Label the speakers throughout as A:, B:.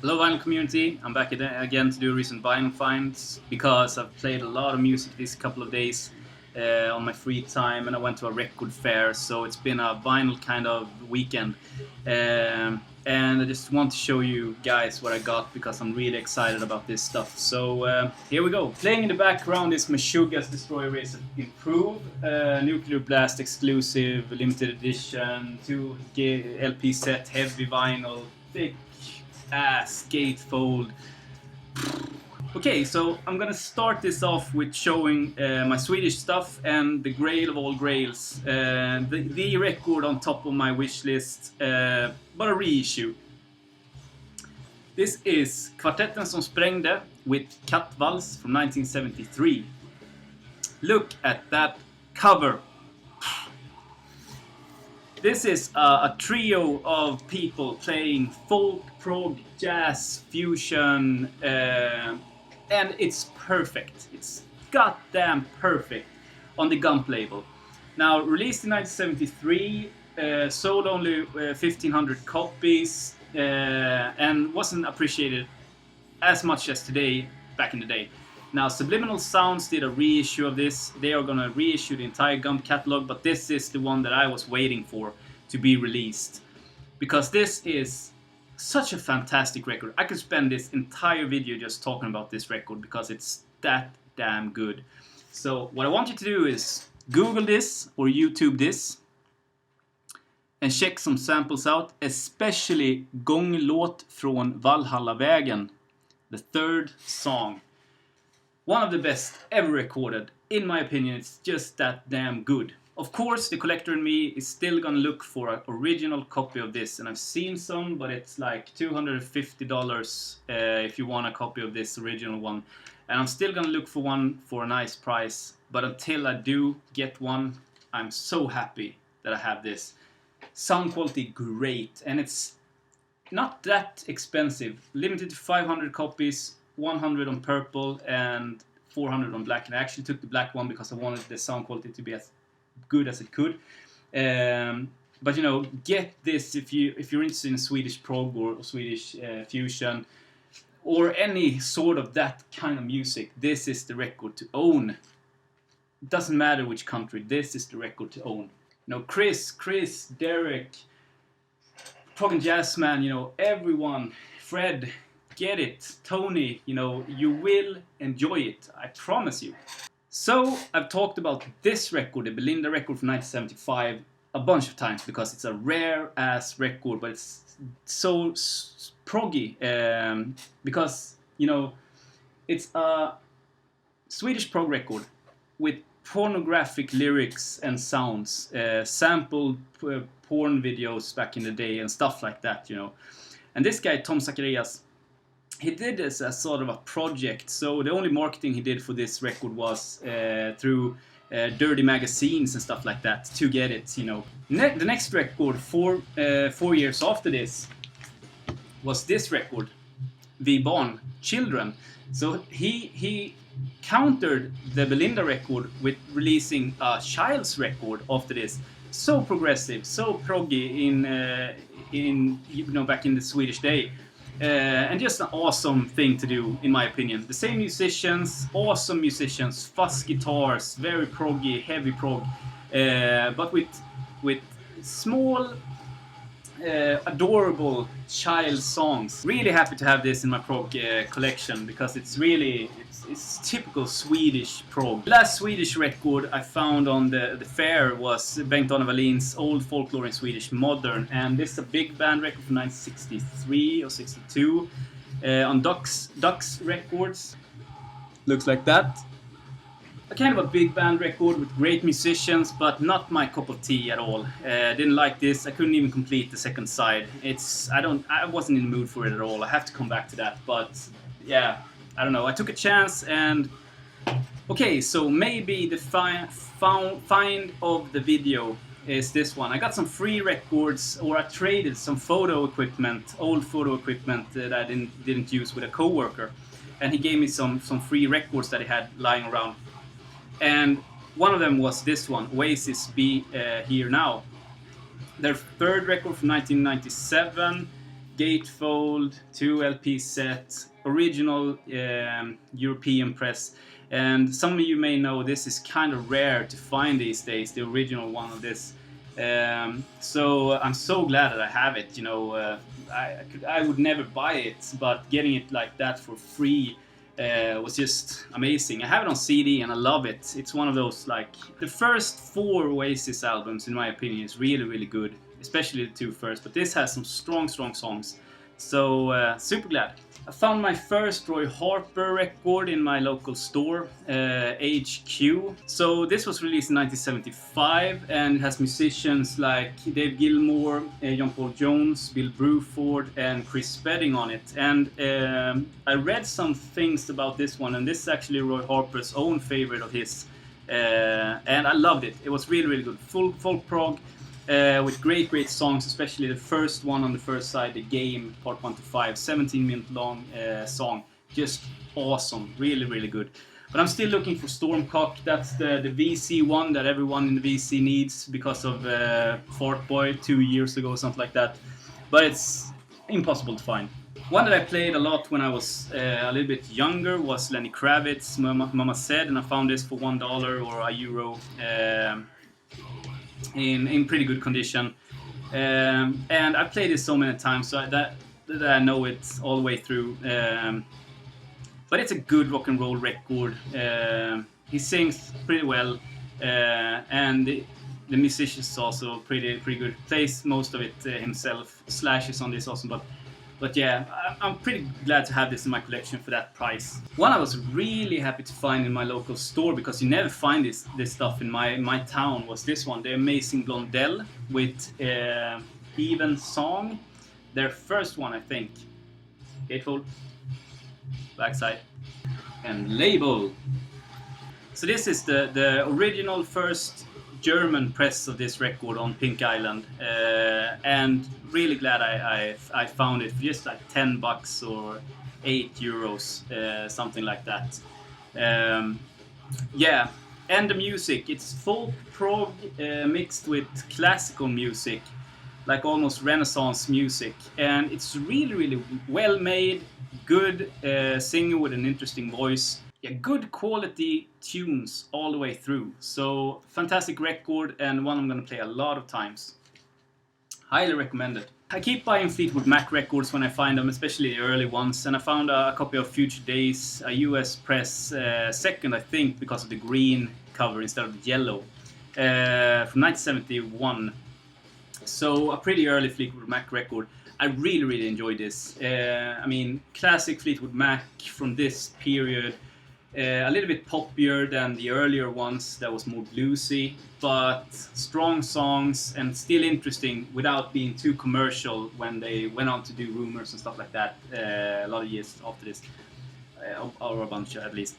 A: Hello vinyl community, I'm back again to do recent vinyl finds because I've played a lot of music these couple of days on my free time, and I went to a record fair, so it's been a vinyl kind of weekend. And I just want to show you guys what I got because I'm really excited about this stuff. So here we go. Playing in the background is Meshuggah's Destroy Erase Improve, Nuclear Blast exclusive, limited edition, 2 LP set, heavy vinyl, thick ass gatefold. Okay, so I'm gonna start this off with showing my Swedish stuff and the grail of all grails, the record on top of my wish list, but a reissue. This is Kvartetten som sprängde with Kattvals from 1973. Look at that cover. This is a trio of people playing folk, prog, jazz, fusion, and it's perfect. It's goddamn perfect on the Gump label. Now, released in 1973, sold only 1,500 copies, and wasn't appreciated as much as today, back in the day. Now, Subliminal Sounds did a reissue of this. They are gonna reissue the entire Gump catalog, but this is the one that I was waiting for to be released. Because this is such a fantastic record. I could spend this entire video just talking about this record because it's that damn good. So what I want you to do is Google this or YouTube this and check some samples out, especially Gånglåt från Valhallavägen, the third song. One of the best ever recorded. In my opinion, it's just that damn good. Of course, the collector in me is still gonna look for an original copy of this, and I've seen some, but it's like $250 if you want a copy of this original one. And I'm still gonna look for one for a nice price, but until I do get one, I'm so happy that I have this. Sound quality great, and it's not that expensive. Limited to 500 copies, 100 on purple and 400 on black. And I actually took the black one because I wanted the sound quality to be as good as it could. But you know, get this if you're interested in Swedish prog or Swedish fusion or any sort of that kind of music. This is the record to own. It doesn't matter which country. This is the record to own. You know, Chris, Derek, Prog and Jazz Man, you know, everyone, Fred, get it, Tony, you know, you will enjoy it, I promise you. So, I've talked about this record, the Belinda record from 1975, a bunch of times because it's a rare ass record, but it's so proggy, because, you know, it's a Swedish prog record with pornographic lyrics and sounds, sampled porn videos back in the day and stuff like that, you know. And this guy, Tom Zacharias, he did this as sort of a project, so the only marketing he did for this record was through dirty magazines and stuff like that to get it, you know. The next record, 4 years after this, was this record, Vi barn, Children. So he countered the Belinda record with releasing a child's record after this. So progressive, so proggy in you know, back in the Swedish day. And just an awesome thing to do, in my opinion. The same musicians, awesome musicians, fuzz guitars, very proggy, heavy prog, but with small, adorable child songs. Really happy to have this in my prog collection because it's really it's typical Swedish prog. The last Swedish record I found on the fair was Bengt-Arne Wallin's Old Folklore in Swedish Modern, and this is a big band record from 1963 or 62 on Ducks Records. Looks like that. A kind of a big band record with great musicians, but not my cup of tea at all. Didn't like this. I couldn't even complete the second side. I wasn't in the mood for it at all. I have to come back to that, but yeah. I don't know, I took a chance and... Okay, so maybe the find of the video is this one. I got some free records, or I traded some photo equipment, old photo equipment that I didn't use with a coworker. And he gave me some free records that he had lying around. And one of them was this one, Oasis Be Here Now. Their third record from 1997. gatefold, 2 LP set, original European press. And some of you may know this is kind of rare to find these days, the original one of this. So I'm so glad that I have it. You know, I would never buy it, but getting it like that for free was just amazing. I have it on CD and I love it. It's one of those, like, the first 4 Oasis albums, in my opinion, is really, really good, especially the 2 first. But this has some strong songs. So super glad. I found my first Roy Harper record in my local store, HQ. So this was released in 1975 and has musicians like Dave Gilmour, John Paul Jones, Bill Bruford and Chris Spedding on it. And I read some things about this one, and this is actually Roy Harper's own favorite of his. And I loved it. It was really, really good. Full prog. With great songs, especially the first one on the first side, The Game, part 1 to 5, 17-minute long song, just awesome, really good. But I'm still looking for Stormcock. That's the VC one that everyone in the VC needs because of Fort Boy 2 years ago, something like that. But it's impossible to find. One that I played a lot when I was a little bit younger was Lenny Kravitz, Mama Said, and I found this for $1 or €1. In pretty good condition, and I played it so many times so that I know it all the way through. But it's a good rock and roll record. He sings pretty well, and the musician's also pretty good. Plays most of it himself. Slash is on this also, but yeah, I'm pretty glad to have this in my collection for that price. One I was really happy to find in my local store, because you never find this stuff in my town, was this one, The Amazing Blondell with Even Song. Their first one, I think. Gatefold, backside, and label. So this is the original first German press of this record on Pink Island, and really glad I found it for just like $10 or €8, something like that. Yeah, and the music, it's folk prog mixed with classical music, like almost Renaissance music, and it's really well made, good singer with an interesting voice. Yeah, good quality tunes all the way through. So fantastic record, and one I'm gonna play a lot of times. Highly recommended. I keep buying Fleetwood Mac records when I find them, especially the early ones, and I found a copy of Future Days, a US press, second I think, because of the green cover instead of the yellow, from 1971. So a pretty early Fleetwood Mac record. I really enjoyed this. I mean, classic Fleetwood Mac from this period. A little bit poppier than the earlier ones that was more bluesy, but strong songs and still interesting without being too commercial when they went on to do Rumors and stuff like that a lot of years after this, or a bunch at least.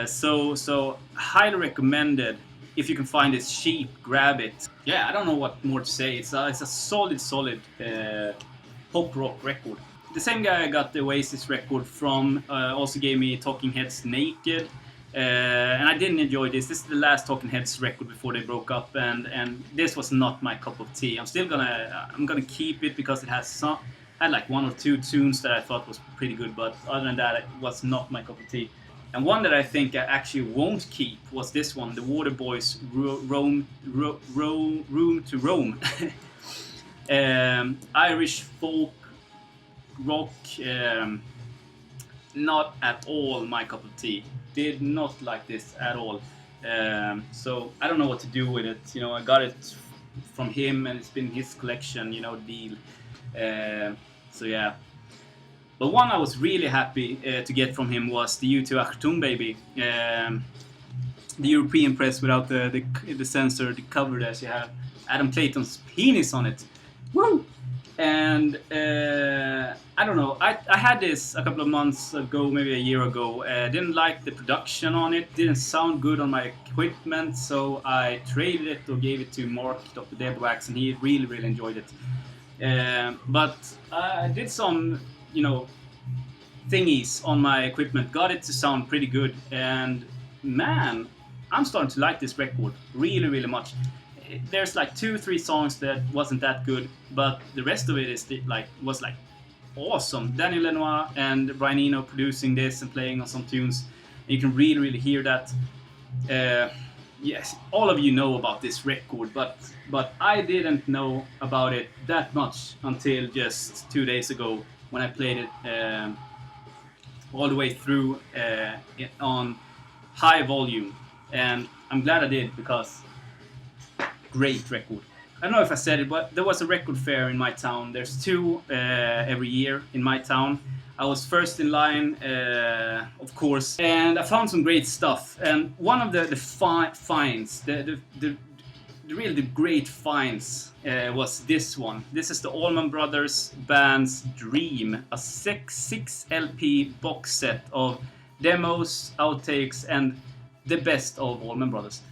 A: So highly recommended. If you can find it cheap, grab it. Yeah, I don't know what more to say. It's a solid pop rock record. The same guy I got the Oasis record from also gave me Talking Heads Naked, and I didn't enjoy this. This is the last Talking Heads record before they broke up, and this was not my cup of tea. I'm gonna keep it because it had like 1 or 2 tunes that I thought was pretty good, but other than that, it was not my cup of tea. And one that I think I actually won't keep was this one, the Waterboys Room to Rome. Irish folk rock, not at all my cup of tea. Did not like this at all. So I don't know what to do with it. You know, I got it from him and it's been his collection, you know, deal. So yeah. But one I was really happy to get from him was the U2 Achtung Baby. The European press without the censor, the cover that you have Adam Clayton's penis on it. Woo! And I don't know, I had this a couple of months ago, maybe a year ago. Didn't like the production on it, didn't sound good on my equipment, so I traded it or gave it to Mark, Dr. Deadwax, and he really enjoyed it. But I did some, you know, thingies on my equipment, got it to sound pretty good, and man, I'm starting to like this record really much. There's like 2-3 songs that wasn't that good, but the rest of it is was like awesome. Daniel Lenoir and Brian Eno producing this and playing on some tunes. And you can really hear that. Yes, all of you know about this record, but I didn't know about it that much until just 2 days ago when I played it all the way through on high volume, and I'm glad I did, because great record. I don't know if I said it, but there was a record fair in my town. There's 2 every year in my town. I was first in line, of course, and I found some great stuff. And one of the finds, the really great finds, was this one. This is the Allman Brothers Band's Dream, a 6 LP box set of demos, outtakes, and the best of Allman Brothers.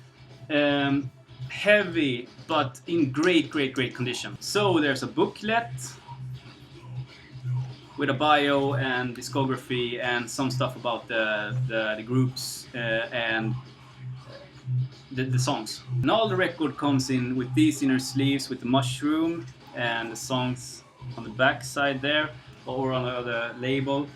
A: Heavy, but in great condition. So there's a booklet with a bio and discography and some stuff about the groups and the songs. And all the record comes in with these inner sleeves with the mushroom and the songs on the back side there, or on the label.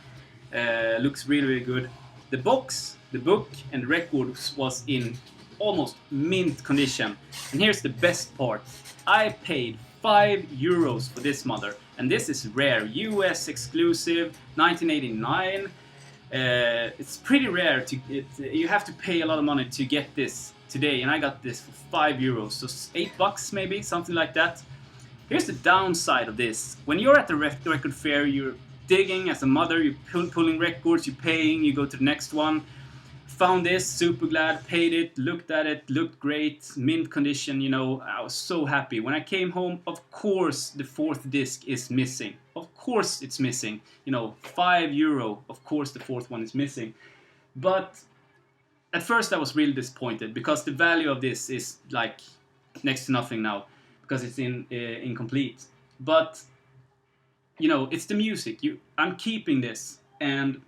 A: Looks really good. The box, the book, and the record was in almost mint condition. And here's the best part. I paid €5 for this mother, and this is rare, US exclusive, 1989. It's pretty rare. You have to pay a lot of money to get this today, and I got this for €5, so $8 maybe, something like that. Here's the downside of this. When you're at the record fair, you're digging as a mother, you're pulling records, you're paying, you go to the next one. Found this, super glad, paid it, looked at it, looked great, mint condition, you know, I was so happy. When I came home, of course the 4th disc is missing. Of course it's missing. You know, €5, of course the 4th one is missing. But at first I was really disappointed, because the value of this is like next to nothing now, because it's incomplete. But, you know, it's the music. I'm keeping this, and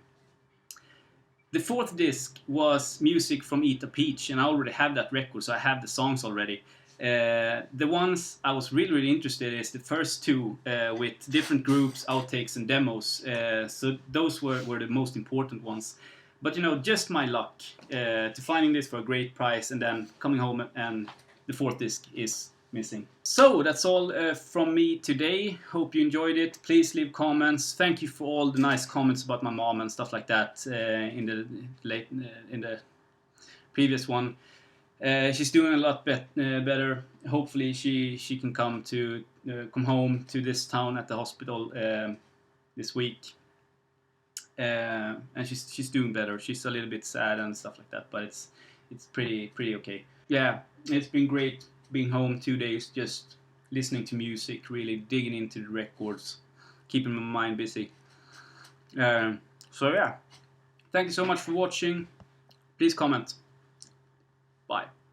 A: the 4th disc was music from Eat a Peach, and I already have that record, so I have the songs already. The ones I was really interested in is the first 2 with different groups, outtakes, and demos. So those were the most important ones. But, you know, just my luck to finding this for a great price, and then coming home and the 4th disc is missing. So that's all from me today. Hope you enjoyed it. Please leave comments. Thank you for all the nice comments about my mom and stuff like that in the previous one. She's doing a lot better. Hopefully she can come home to this town at the hospital this week. And she's doing better. She's a little bit sad and stuff like that, but it's pretty okay. Yeah, it's been great being home 2 days, just listening to music, really digging into the records, keeping my mind busy. So yeah, thank you so much for watching. Please comment. Bye.